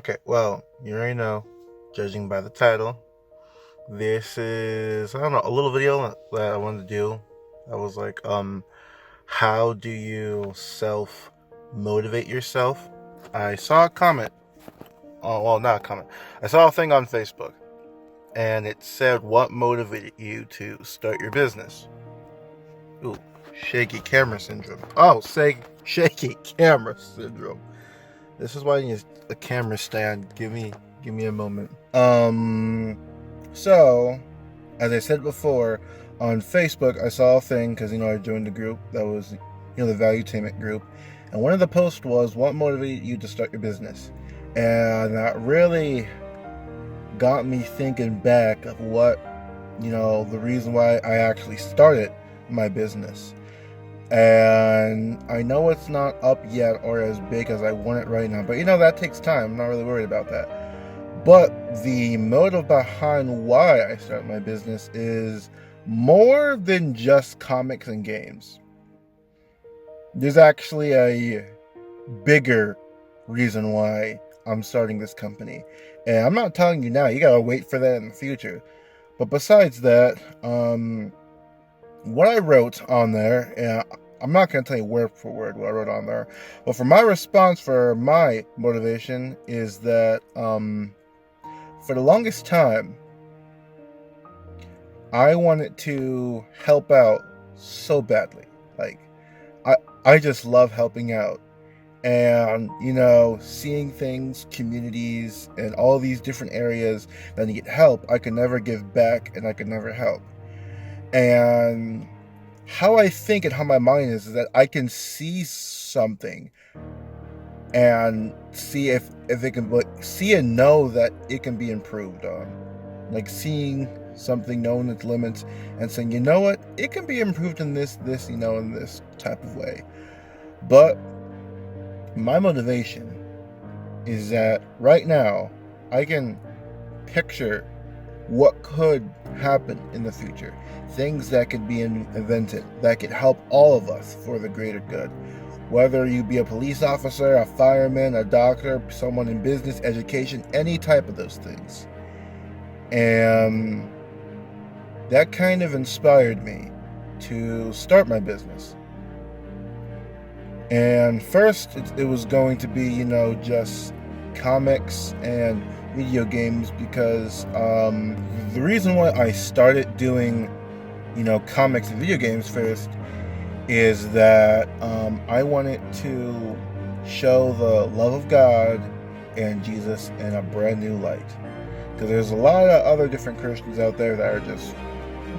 Okay, well, you already know, judging by the title, this is, I don't know, a little video that I wanted to do. I was like, how do you self motivate yourself? I saw a comment. Oh, well, not a comment. I saw a thing on Facebook, and it said, what motivated you to start your business? Ooh, shaky camera syndrome. Oh, say shaky camera syndrome. This is why you need a camera stand. Give me a moment. So, as I said before, on Facebook, I saw a thing because I joined the group that was, the Valuetainment group, and one of the posts was, "What motivated you to start your business?" And that really got me thinking back of what, the reason why I actually started my business. And I know it's not up yet or as big as I want it right now, but that takes time. I'm not really worried about that. But the motive behind why I started my business is more than just comics and games. There's actually a bigger reason why I'm starting this company. And I'm not telling you now, you gotta wait for that in the future. But besides that, what I wrote on there, and I'm not going to tell you word for word what I wrote on there, but for my response, for my motivation, is that for the longest time, I wanted to help out so badly. Like, I just love helping out. And, seeing things, communities, and all these different areas that need help, I could never give back and I could never help. And how I think and how my mind is that I can see something and see if it can see and know that it can be improved on. Like seeing something, knowing its limits, and saying, you know what, it can be improved in this, in this type of way. But my motivation is that right now I can picture what could happen in the future, things that could be invented that could help all of us for the greater good, whether you be a police officer, a fireman, a doctor, someone in business, education, any type of those things. And that kind of inspired me to start my business. And first it was going to be just comics and video games, because the reason why I started doing comics and video games first is that I wanted to show the love of God and Jesus in a brand new light, because there's a lot of other different Christians out there that are just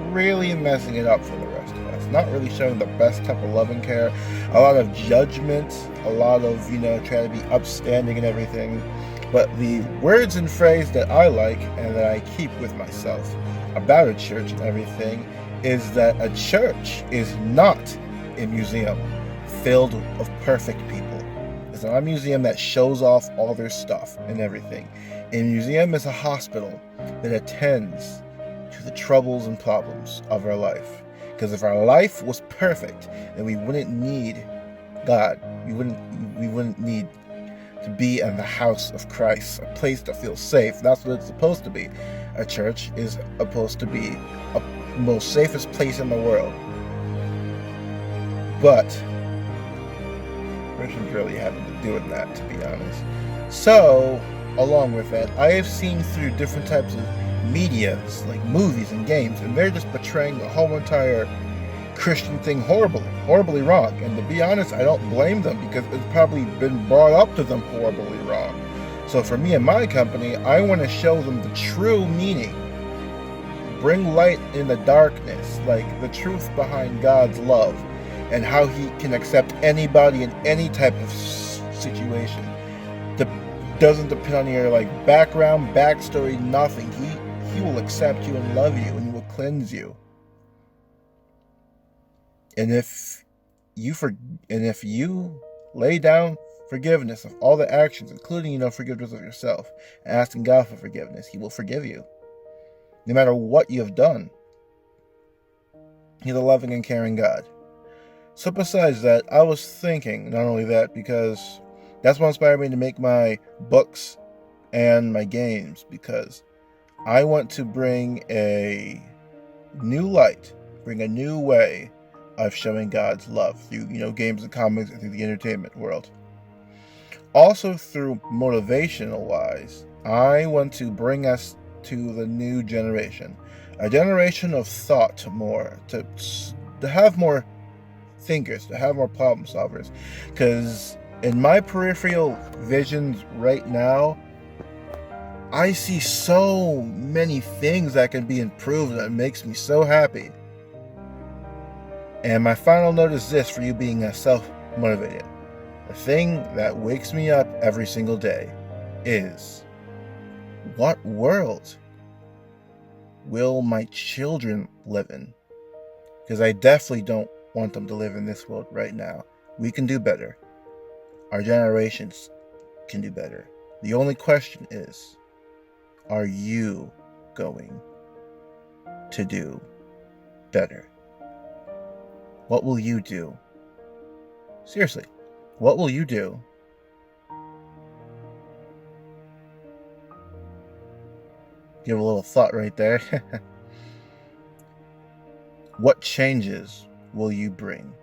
really messing it up for the rest of us, not really showing the best type of love and care, a lot of judgment, a lot of trying to be upstanding and everything. But the words and phrase that I like and that I keep with myself about a church and everything is that a church is not a museum filled of perfect people. It's not a museum that shows off all their stuff and everything. A museum is a hospital that attends to the troubles and problems of our life. Because if our life was perfect, then we wouldn't need God. We wouldn't need to be in the house of Christ, a place that feels safe. That's what it's supposed to be. A church is supposed to be the most safest place in the world. But Christians really haven't been doing that, to be honest. So, along with that, I have seen through different types of medias, like movies and games, and they're just portraying the whole entire Christian thing horribly wrong. And to be honest, I don't blame them, because it's probably been brought up to them horribly wrong. So for me and my company, I want to show them the true meaning, bring light in the darkness, like the truth behind God's love and how He can accept anybody in any type of situation. Doesn't depend on your background, backstory, nothing. He will accept you and love you, and He will cleanse you. And if you lay down forgiveness of all the actions, including forgiveness of yourself, and asking God for forgiveness, He will forgive you, no matter what you have done. He's a loving and caring God. So besides that, I was thinking, not only that, because that's what inspired me to make my books and my games, because I want to bring a new light, bring a new way of showing God's love through, games and comics and through the entertainment world. Also through motivational wise, I want to bring us to the new generation, a generation of thought, more to have more thinkers, to have more problem solvers. Because in my peripheral visions right now, I see so many things that can be improved, and it makes me so happy. And my final note is this for you being self-motivated. The thing that wakes me up every single day is, what world will my children live in? Because I definitely don't want them to live in this world right now. We can do better. Our generations can do better. The only question is, are you going to do better? What will you do? Seriously, what will you do? Give a little thought right there. What changes will you bring?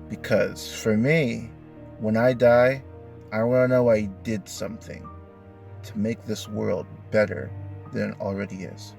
Because for me, when I die, I want to know I did something to make this world better than it already is.